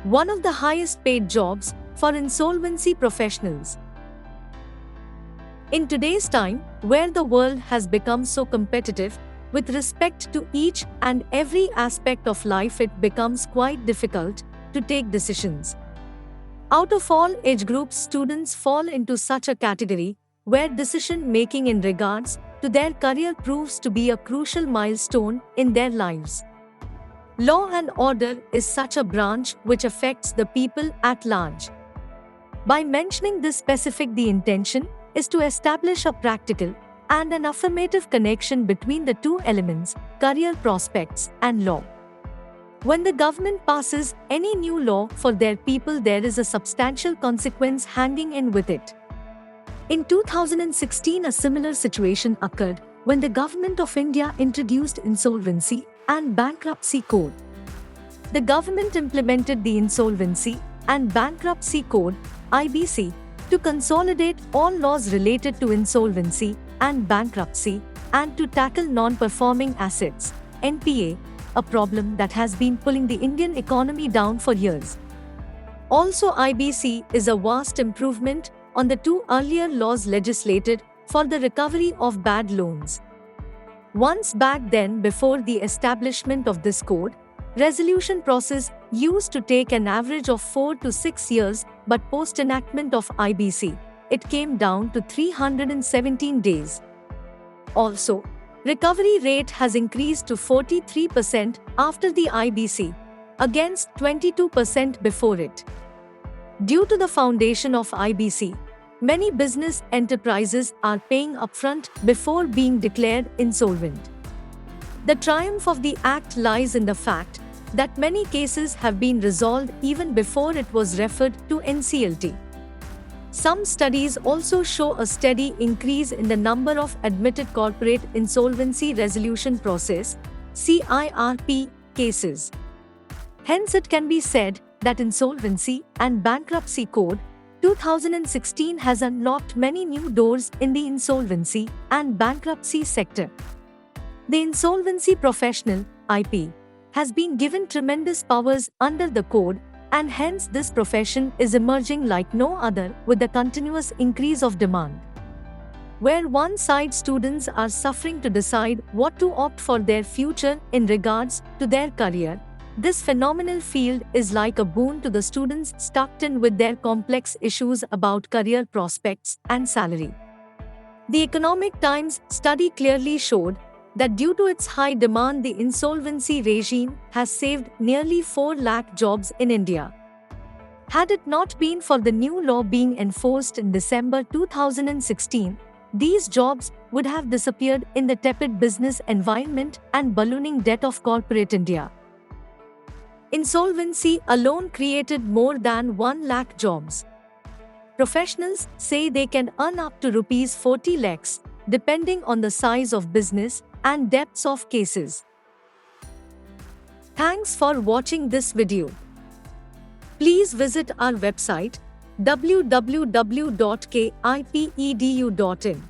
one of the highest paid jobs for insolvency professionals. In today's time, where the world has become so competitive, with respect to each and every aspect of life, it becomes quite difficult to take decisions. Out of all age groups, students fall into such a category where decision making in regards to their career proves to be a crucial milestone in their lives. Law and order is such a branch which affects the people at large. By mentioning this specific, the intention is to establish a practical and an affirmative connection between the two elements, career prospects and law. When the government passes any new law for their people, there is a substantial consequence hanging in with it. In 2016, a similar situation occurred when the Government of India introduced Insolvency and Bankruptcy Code. The government implemented the Insolvency and Bankruptcy Code (IBC) to consolidate all laws related to insolvency and bankruptcy and to tackle non-performing assets (NPA), a problem that has been pulling the Indian economy down for years. Also, IBC is a vast improvement on the two earlier laws legislated for the recovery of bad loans. Once back then, before the establishment of this code, resolution process used to take an average of 4 to 6 years, but post enactment of IBC, it came down to 317 days. Also, recovery rate has increased to 43% after the IBC, against 22% before it. Due to the foundation of IBC, many business enterprises are paying upfront before being declared insolvent. The triumph of the Act lies in the fact that many cases have been resolved even before it was referred to NCLT. Some studies also show a steady increase in the number of admitted corporate insolvency resolution process (CIRP) cases. Hence, it can be said that Insolvency and Bankruptcy Code 2016 has unlocked many new doors in the insolvency and bankruptcy sector. The insolvency professional (IP) has been given tremendous powers under the code, and hence this profession is emerging like no other with the continuous increase of demand. Where one side students are suffering to decide what to opt for their future in regards to their career, this phenomenal field is like a boon to the students stuck in with their complex issues about career prospects and salary. The Economic Times study clearly showed that due to its high demand, the insolvency regime has saved nearly 4 lakh jobs in India. Had it not been for the new law being enforced in December 2016, these jobs would have disappeared in the tepid business environment and ballooning debt of corporate India. Insolvency alone created more than 1 lakh jobs. Professionals say they can earn up to rupees 40 lakhs, depending on the size of business and depths of cases. Thanks for watching this video. Please visit our website www.kipedu.in.